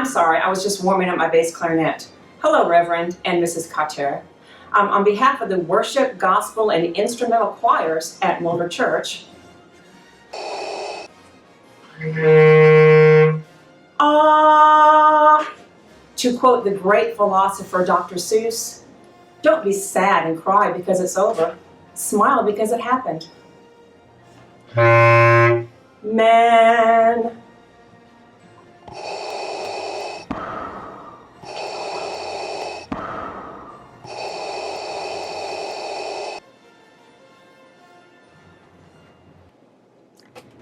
sorry, I was just warming up my bass clarinet. Hello, Reverend and Mrs. Carter. On behalf of the worship, gospel, and instrumental choirs at Mulder Church, to quote the great philosopher Dr. Seuss, don't be sad and cry because it's over. Smile because it happened. Man.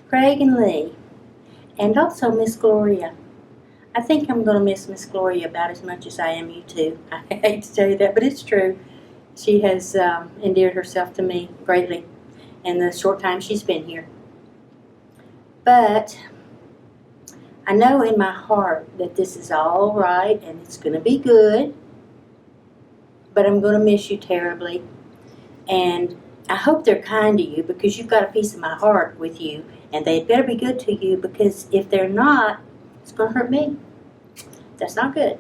Craig and Lee, and also Miss Gloria. I think I'm going to miss Miss Gloria about as much as I am you two. I hate to tell you that, but it's true. She has endeared herself to me greatly in the short time she's been here. But I know in my heart that this is all right and it's going to be good, but I'm going to miss you terribly. And I hope they're kind to you because you've got a piece of my heart with you, and they better be good to you because if they're not, it's going to hurt me. That's not good.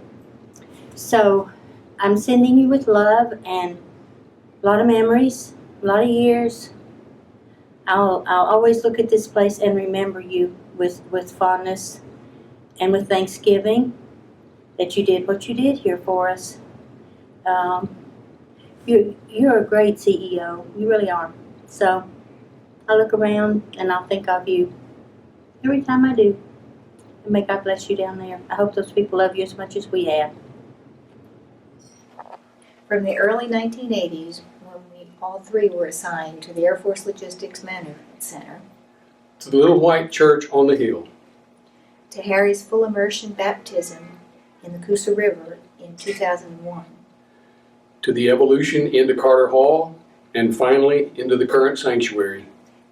So I'm sending you with love and a lot of memories, a lot of years. I'll always look at this place and remember you with fondness and with thanksgiving that you did what you did here for us. You're a great CEO. You really are. So I look around and I'll think of you every time I do. And may God bless you down there. I hope those people love you as much as we have. From the early 1980s, when we all three were assigned to the Air Force Logistics Management Center, to the Little White Church on the Hill, to Harry's full immersion baptism in the Coosa River in 2001, to the evolution into Carter Hall, and finally into the current sanctuary.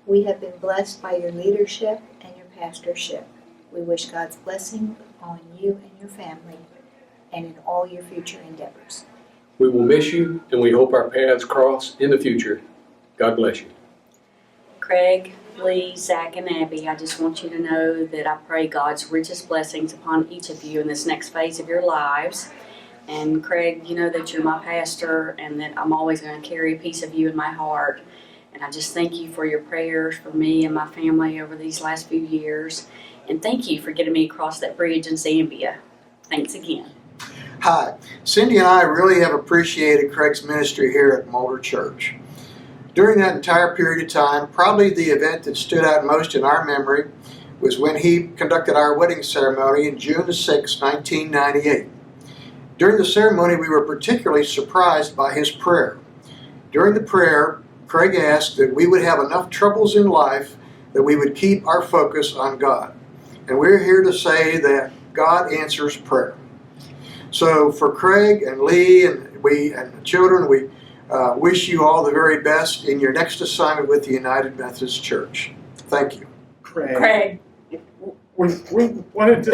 we have been blessed by your leadership and your pastorship. We wish God's blessing on you and your family and in all your future endeavors. We will miss you, and we hope our paths cross in the future. God bless you. Craig, Lee, Zach, and Abby, I just want you to know that I pray God's richest blessings upon each of you in this next phase of your lives. And Craig, you know that you're my pastor and that I'm always going to carry a piece of you in my heart. And I just thank you for your prayers for me and my family over these last few years. And thank you for getting me across that bridge in Zambia. Thanks again. Hi, Cindy and I really have appreciated Craig's ministry here at Mulder Church. During that entire period of time, probably the event that stood out most in our memory was when he conducted our wedding ceremony in June 6, 1998. During the ceremony, we were particularly surprised by his prayer. During the prayer, Craig asked that we would have enough troubles in life that we would keep our focus on God. And we're here to say that God answers prayer. So for Craig and Lee and we and the children, we wish you all the very best in your next assignment with the United Methodist Church. Thank you. Craig. We wanted to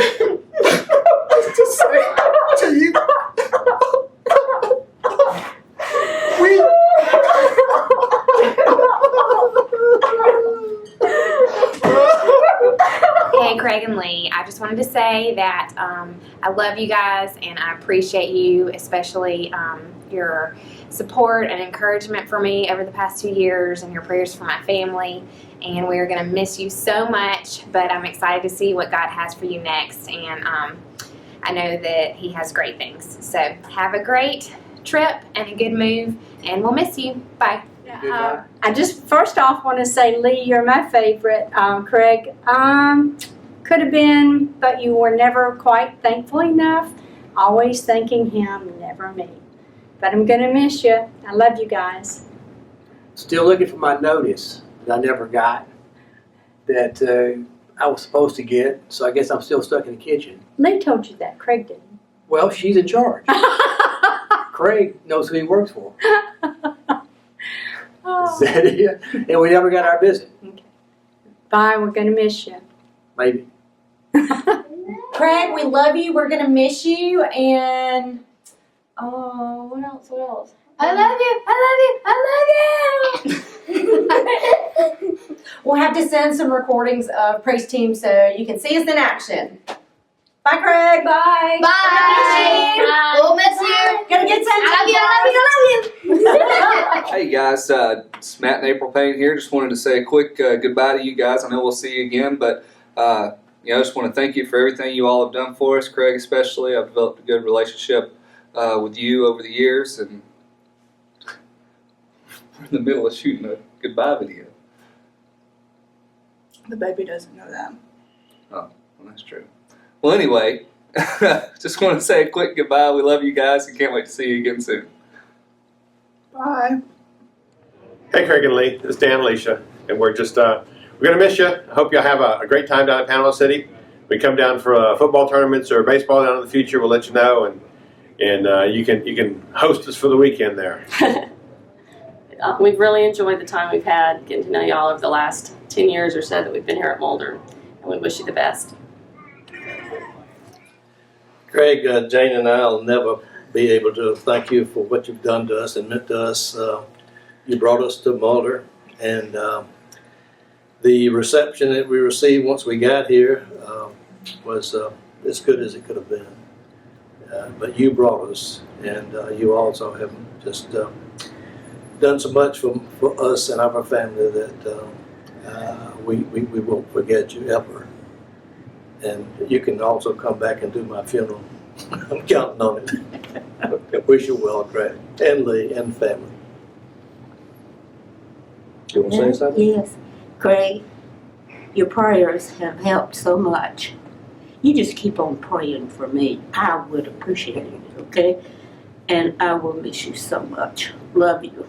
say to you, Hey, Craig and Lee, I just wanted to say that I love you guys and I appreciate you, especially your support and encouragement for me over the past 2 years and your prayers for my family. And we are going to miss you so much, but I'm excited to see what God has for you next. And I know that He has great things. So have a great trip and a good move, and we'll miss you. Bye. I just first off want to say, Lee, you're my favorite. Craig, could have been, but you were never quite thankful enough. Always thanking Him, never me. But I'm going to miss you. I love you guys. still looking for my notice that I never got that I was supposed to get, so I guess I'm still stuck in the kitchen. Lee told you that. Craig didn't. Well, she's in charge. Craig knows who he works for. Is that it? And we never got our visit. Okay. Bye. We're going to miss you. Maybe. Craig, we love you. We're going to miss you. And, oh, what else? What else? I love you. I love you. I love you. We'll have to send some recordings of Praise Team so you can see us in action. Bye, Craig. Bye. Bye. We'll miss you. Gonna get sent. I love you. I love you. Hey guys, it's Matt and April Payne here. Just wanted to say a quick goodbye to you guys. I know we'll see you again, but I just want to thank you for everything you all have done for us. Craig especially. I've developed a good relationship with you over the years, and we're in the middle of shooting a goodbye video. The baby doesn't know that. Oh, well, that's true. Well, anyway, just want to say a quick goodbye. We love you guys and can't wait to see you again soon. Bye. Hey, Craig and Lee. It's Dan and Alicia, and we're gonna miss you. I hope you'll have a great time down in Panama City. We come down for football tournaments or baseball down in the future. We'll let you know, and you can host us for the weekend there. We've really enjoyed the time we've had getting to know y'all over the last 10 years or so that we've been here at Mulder, and we wish you the best. Craig, Jane and I will never be able to thank you for what you've done to us and meant to us. You brought us to Mulder, and the reception that we received once we got here was as good as it could have been. But you brought us, and you also have just done so much for us and our family that we won't forget you ever. And you can also come back and do my funeral. I'm counting on it. I wish you well, Craig, and Lee, and family. You want to say something? Yes. Craig, your prayers have helped so much. You just keep on praying for me. I would appreciate it, okay? And I will miss you so much. Love you.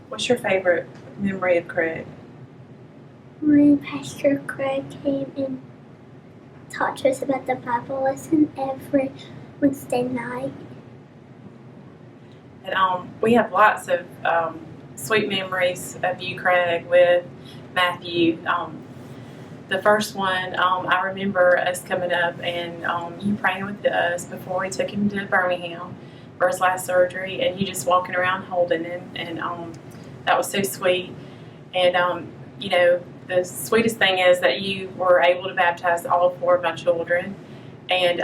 What's your favorite memory of Craig? When Pastor Craig came and taught to us about the Bible lesson every Wednesday night. And we have lots of sweet memories of you, Craig, with Matthew. The first one, I remember us coming up and you praying with us before we took him to Birmingham for his last surgery, and you just walking around holding him, and that was so sweet. And the sweetest thing is that you were able to baptize all 4 of my children. And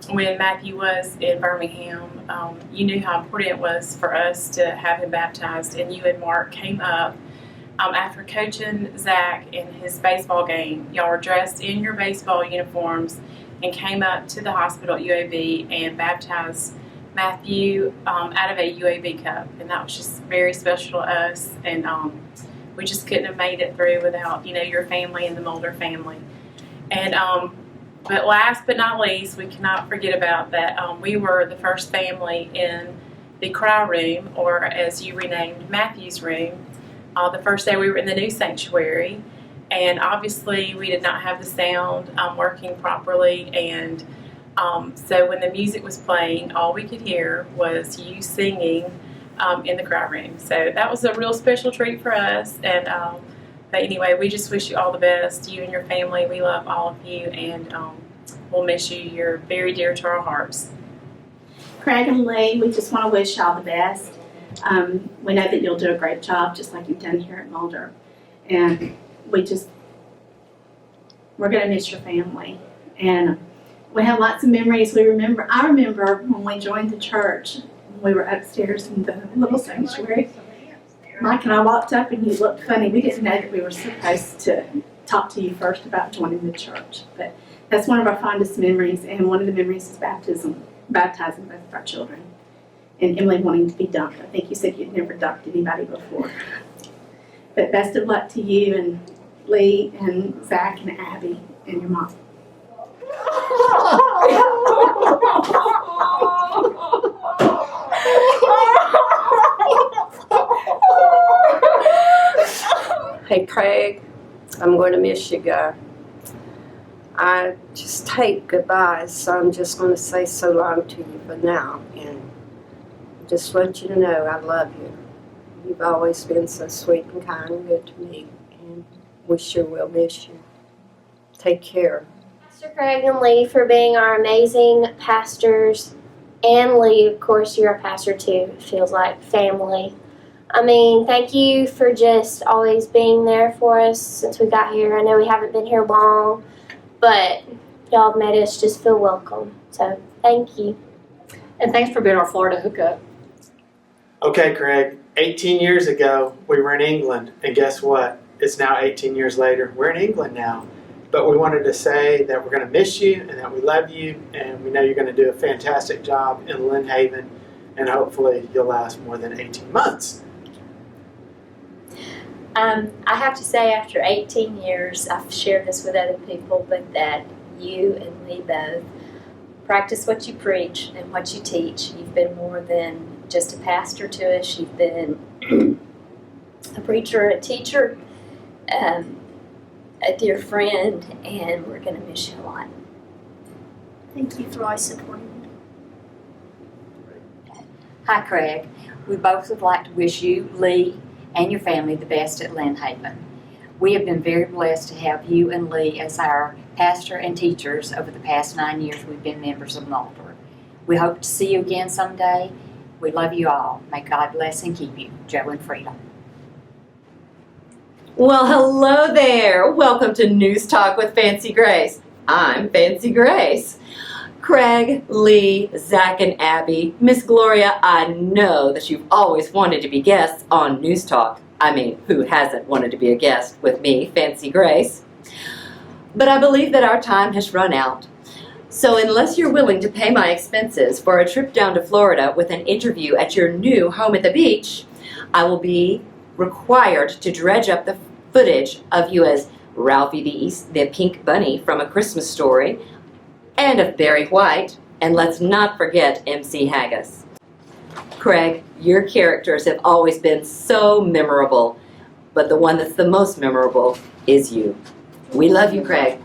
when Matthew was in Birmingham, you knew how important it was for us to have him baptized. And you and Mark came up after coaching Zach in his baseball game. Y'all were dressed in your baseball uniforms and came up to the hospital at UAB and baptized Matthew out of a UAB cup. And that was just very special to us. And we just couldn't have made it through without, your family and the Mulder family. And but last but not least, we cannot forget about that we were the first family in the cry room, or as you renamed Matthew's room, the first day we were in the new sanctuary. And obviously we did not have the sound working properly, and so when the music was playing, all we could hear was you singing in the cry room. So that was a real special treat for us. And but anyway, we just wish you all the best, you and your family. We love all of you, and we'll miss you. You're very dear to our hearts. Craig and Lee, we just want to wish y'all the best. We know that you'll do a great job, just like you've done here at Mulder. And we're going to miss your family. And we have lots of memories. I remember when we joined the church, we were upstairs in the little sanctuary. Mike and I walked up and you looked funny. We didn't know that we were supposed to talk to you first about joining the church. But that's one of our fondest memories, and one of the memories is baptizing both of our children. And Emily wanting to be dunked. I think you said you'd never dunked anybody before. But best of luck to you and Lee and Zach and Abby and your mom. Hey Craig, I'm going to miss you, guy. I just hate goodbyes, so I'm just going to say so long to you for now, and just want you to know I love you. You've always been so sweet and kind and good to me, and we sure will miss you. Take care. Pastor Craig and Lee for being our amazing pastors, and Lee, of course, you're a pastor too. It feels like family. Thank you for just always being there for us since we got here. I know we haven't been here long, but y'all have made us just feel welcome. So thank you. And thanks for being our Florida hookup. Okay, Craig, 18 years ago, we were in England, and guess what? It's now 18 years later. We're in England now. But we wanted to say that we're going to miss you and that we love you, and we know you're going to do a fantastic job in Lynn Haven, and hopefully you'll last more than 18 months. I have to say, after 18 years, I've shared this with other people, but that you and me both practice what you preach and what you teach. You've been more than just a pastor to us. You've been a preacher, a teacher, a dear friend, and we're going to miss you a lot. Thank you for always supporting me. Hi, Craig. We both would like to wish you, Lee, and your family the best at Lynn Haven. We have been very blessed to have you and Lee as our pastor and teachers over the past 9 years we've been members of Mulder. We hope to see you again someday. We love you all. May God bless and keep you. Joe and Frida. Well, hello there. Welcome to News Talk with Fancy Grace. I'm Fancy Grace. Craig, Lee, Zach, and Abby, Miss Gloria, I know that you've always wanted to be guests on News Talk. I mean, who hasn't wanted to be a guest with me, Fancy Grace? But I believe that our time has run out. So unless you're willing to pay my expenses for a trip down to Florida with an interview at your new home at the beach, I will be required to dredge up the footage of you as Ralphie the Pink Bunny from A Christmas Story, and of Barry White, and let's not forget MC Haggis. Craig, your characters have always been so memorable, but the one that's the most memorable is you. We love you, Craig.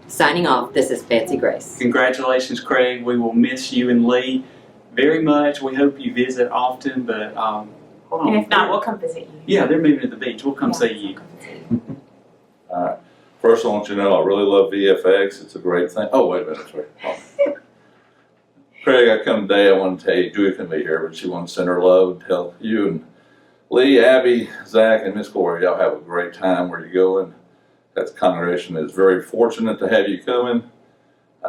Signing off, this is Fancy Grace. Congratulations, Craig. We will miss you and Lee very much. We hope you visit often, but hold on. And if not, we'll come visit you. Yeah, they're moving to the beach. We'll come see you. First, I want you to know I really love VFX. It's a great thing. Oh, wait a minute. Sorry. Oh. Craig, I come today. I want to tell you, Julie can be here, but she wants to send her love and tell you and Lee, Abby, Zach, and Miss Gloria, y'all have a great time where you're going. That congregation is very fortunate to have you coming.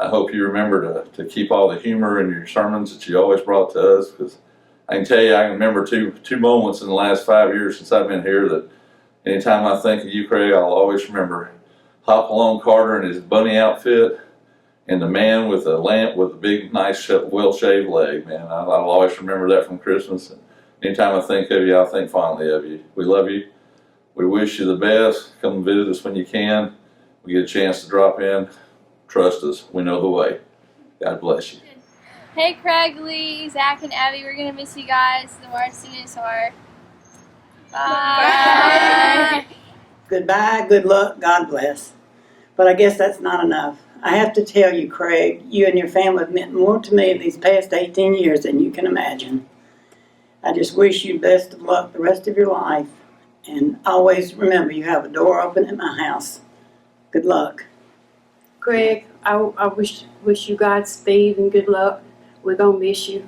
I hope you remember to keep all the humor in your sermons that you always brought to us, because I can tell you, I can remember two moments in the last 5 years since I've been here that anytime I think of you, Craig, I'll always remember Hopalong Carter in his bunny outfit and the man with a lamp with a big, nice, well-shaved leg, man. I'll always remember that from Christmas. And anytime I think of you, I'll think fondly of you. We love you. We wish you the best. Come visit us when you can. We get a chance to drop in. Trust us. We know the way. God bless you. Hey, Craig, Lee, Zach, and Abby, we're going to miss you guys. The March Dinosaur. Bye. Goodbye, good luck, God bless. But I guess that's not enough. I have to tell you, Craig, you and your family have meant more to me these past 18 years than you can imagine. I just wish you best of luck the rest of your life. And always remember, you have a door open at my house. Good luck. Craig, I wish you Godspeed and good luck. We're going to miss you.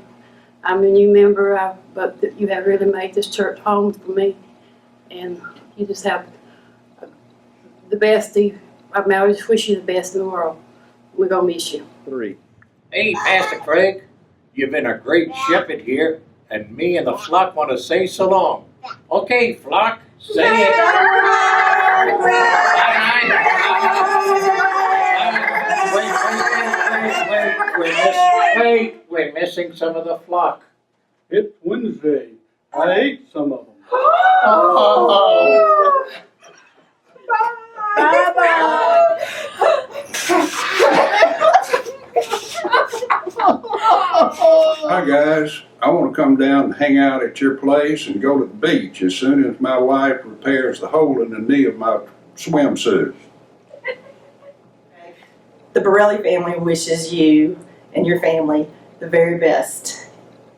I'm a new member, but you have really made this church home for me. And you just have the best. I just wish you the best in the world. We're going to miss you. 3. Hey, Pastor Craig, you've been a great shepherd here, and me and the flock want to say so long. Okay, flock, say it. Wait, we're missing some of the flock. It's Wednesday. I ate some of them. Oh. Bye-bye. Hi guys, I want to come down and hang out at your place and go to the beach as soon as my wife repairs the hole in the knee of my swimsuit. The Borelli family wishes you and your family the very best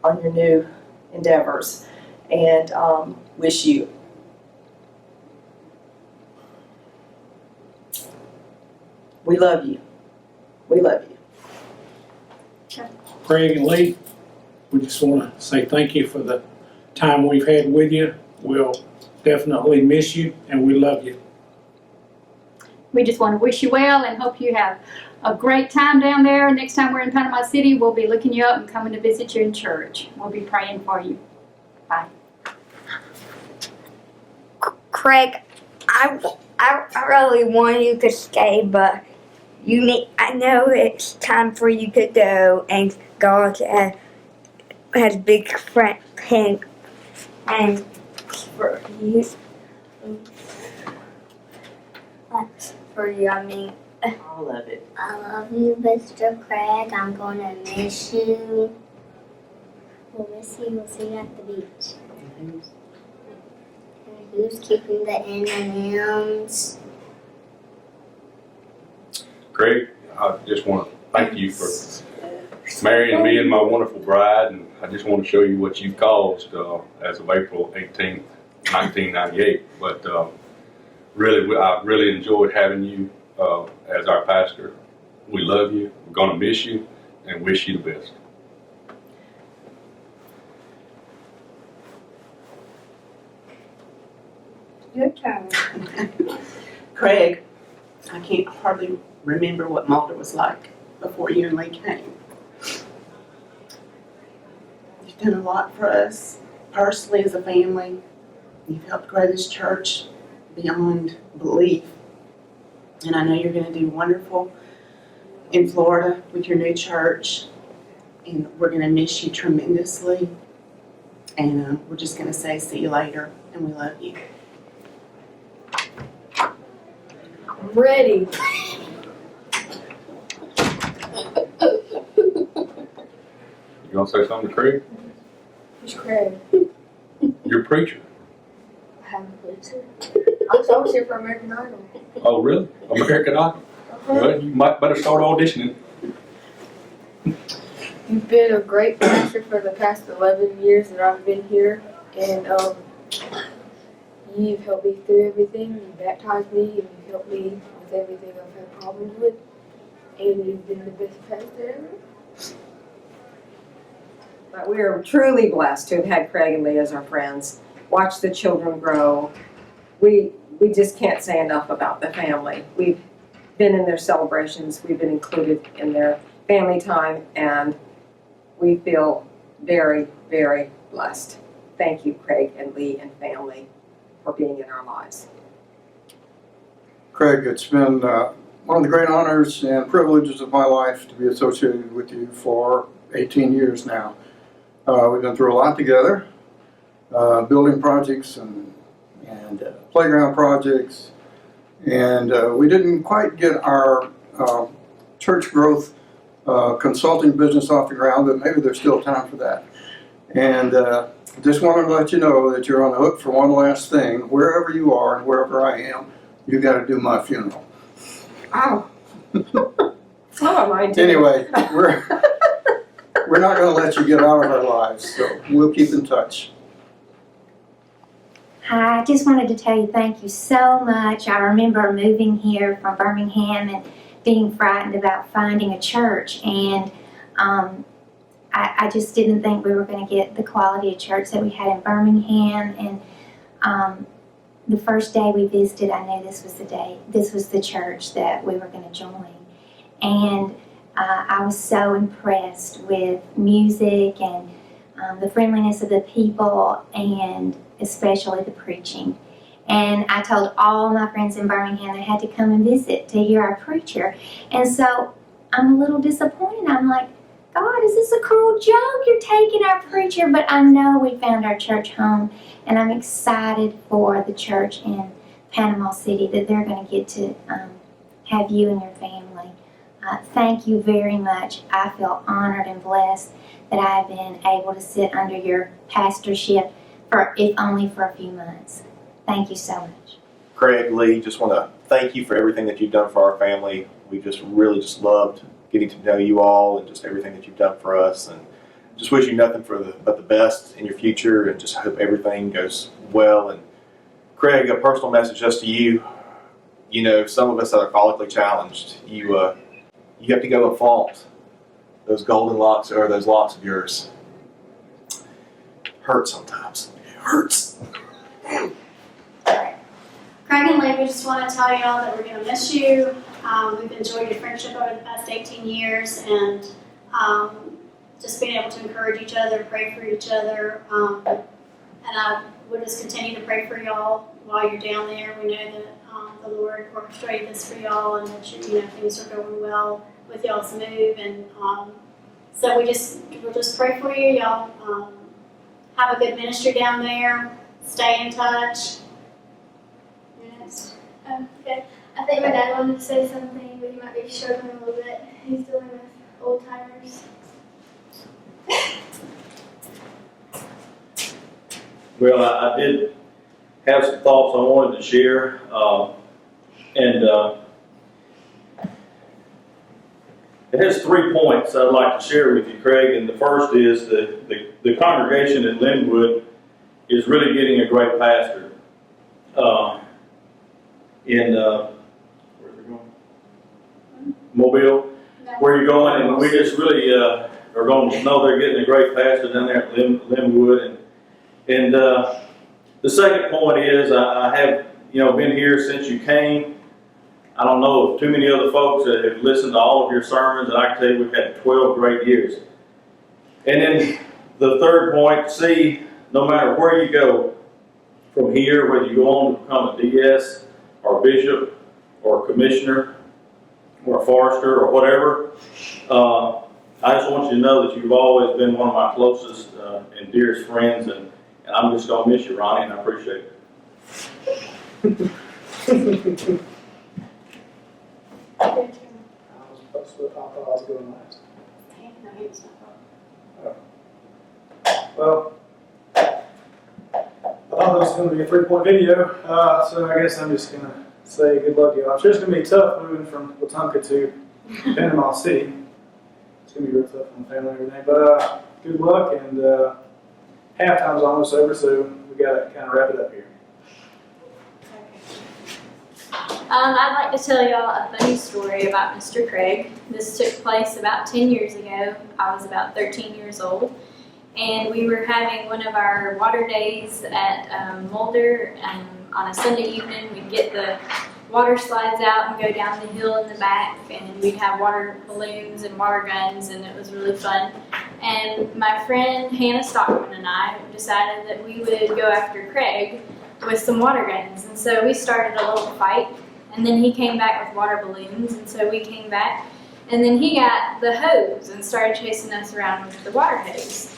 on your new endeavors, and wish you we love you. We love you. Craig and Lee, we just want to say thank you for the time we've had with you. We'll definitely miss you, and we love you. We just want to wish you well and hope you have a great time down there. Next time we're in Panama City, we'll be looking you up and coming to visit you in church. We'll be praying for you. Bye. Craig, I really want you to stay, but I know it's time for you to go, and God has big plan and for you. For you, I mean. All of it. I love you, Mr. Craig. I'm gonna miss you. We'll miss you. We'll see you at the beach. And who's keeping the M&Ms? Craig, I just want to thank you for marrying me and my wonderful bride, and I just want to show you what you've caused as of April 18th, 1998. But really, I really enjoyed having you as our pastor. We love you, we're going to miss you, and wish you the best. Your turn. Craig, I can't hardly remember what Malta was like before you and Lee came. You've done a lot for us, personally as a family. You've helped grow this church beyond belief. And I know you're going to do wonderful in Florida with your new church. And we're going to miss you tremendously. And we're just going to say see you later, and we love you. Ready. You gonna say something to Craig? Who's Craig? You're a preacher. I have a preacher. I was here for American Idol. Oh, really? American Idol? Well, you might better start auditioning. You've been a great pastor for the past 11 years that I've been here, and you've helped me through everything. You baptized me, and you've helped me with everything I've had problems with, and you've been the best pastor ever. But we are truly blessed to have had Craig and Lee as our friends. Watch the children grow. We just can't say enough about the family. We've been in their celebrations. We've been included in their family time, and we feel very, very blessed. Thank you, Craig and Lee and family, for being in our lives. Craig, it's been one of the great honors and privileges of my life to be associated with you for 18 years now. We've been through a lot together, building projects and playground projects, and we didn't quite get our church growth consulting business off the ground, but maybe there's still time for that. And just wanted to let you know that you're on the hook for one last thing. Wherever you are and wherever I am, you got to do my funeral. Oh. Oh, mine too. Anyway, we're not going to let you get out of our lives, so we'll keep in touch. Hi, I just wanted to tell you thank you so much. I remember moving here from Birmingham and being frightened about finding a church, and I just didn't think we were going to get the quality of church that we had in Birmingham. And the first day we visited, I knew this was the church that we were going to join. And I was so impressed with music and the friendliness of the people, and especially the preaching. And I told all my friends in Birmingham they had to come and visit to hear our preacher. And so I'm a little disappointed. I'm like, God, is this a cruel joke? You're taking our preacher. But I know we found our church home, and I'm excited for the church in Panama City that they're going to get to have you and your family. Thank you very much. I feel honored and blessed that I've been able to sit under your pastorship, if only for a few months. Thank you so much. Craig, Lee, just want to thank you for everything that you've done for our family. We just really loved getting to know you all and just everything that you've done for us, and just wish you nothing but the best in your future, and just hope everything goes well. And Craig, a personal message just to you. You know, some of us that are follically challenged, you have to go and flaunt those golden locks or those locks of yours. Hurts sometimes. It hurts. Craig and family, we just want to tell y'all that we're going to miss you. We've enjoyed your friendship over the past 18 years, and just being able to encourage each other, pray for each other, and we'll just continue to pray for y'all while you're down there. We know that the Lord orchestrated this for y'all, and that things are going well with y'all's move, and so we'll just pray for you. Y'all have a good ministry down there. Stay in touch. Yes. Okay. I think my dad wanted to say something, but he might be struggling a little bit. He's dealing with old timers. Well, I did have some thoughts I wanted to share, and it has 3 points I'd like to share with you, Craig. And the first is the congregation at Linwood is really getting a great pastor. Where's it going? Mobile, where you're going, and we just really are going to know they're getting a great pastor down there at Linwood. And the second point is I have been here since you came. I don't know of too many other folks that have listened to all of your sermons, and I can tell you we've had 12 great years. And then the third point, see, no matter where you go from here, whether you go on to become a DS or bishop or commissioner or a forester or whatever, I just want you to know that you've always been one of my closest and dearest friends, and I'm just going to miss you, Ronnie, and I appreciate it. Well, I thought this was going to be a 3-point video, so I guess I'm just going to say good luck to y'all. I'm sure it's going to be tough moving from Wetumpka to Panama City. It's going to be real tough on the family and everything, but good luck, and halftime's almost over, so we got to kind of wrap it up here. I'd like to tell y'all a funny story about Mr. Craig. This took place about 10 years ago. I was about 13 years old, and we were having one of our water days at Mulder, and on a Sunday evening we'd get the water slides out and go down the hill in the back, and we'd have water balloons and water guns, and it was really fun. And my friend Hannah Stockman and I decided that we would go after Craig with some water guns, and so we started a little fight. And then he came back with water balloons, and so we came back. And then he got the hose and started chasing us around with the water hose.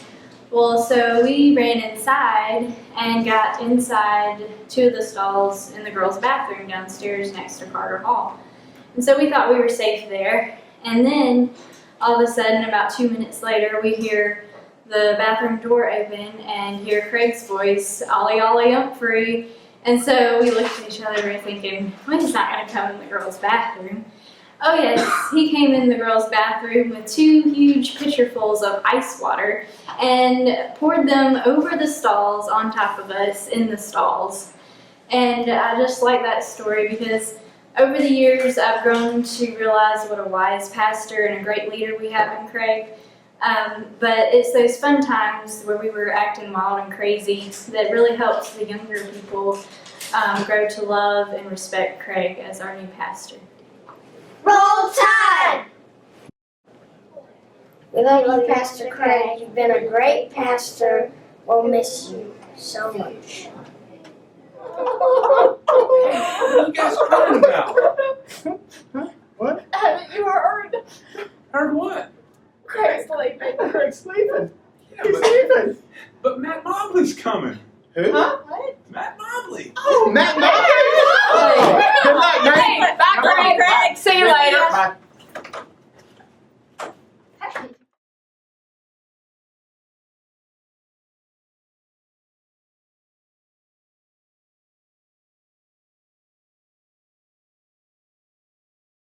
Well, so we ran inside and got inside 2 of the stalls in the girls' bathroom downstairs next to Carter Hall. And so we thought we were safe there. And then all of a sudden, about 2 minutes later, we hear the bathroom door open and hear Craig's voice, "Ollie, Ollie, Humphrey." And so we looked at each other, we were thinking, well, he's not going to come in the girls' bathroom. Oh yes, he came in the girls' bathroom with 2 huge pitcherfuls of ice water and poured them over the stalls on top of us in the stalls. And I just like that story because over the years I've grown to realize what a wise pastor and a great leader we have in Craig. But it's those fun times where we were acting wild and crazy that really helps the younger people grow to love and respect Craig as our new pastor. Roll Tide! We love you, Pastor Craig. You've been a great pastor. We'll miss you so much. What are you guys crying about? What? Haven't you heard? Heard what? Craig's sleeping. Craig's sleeping. Yeah, he's sleeping. But Matt Mobley's coming. Who? Huh? What? Matt Mobley. Oh, Matt Mobley! Good night, Matt. Bye, Craig. See you later.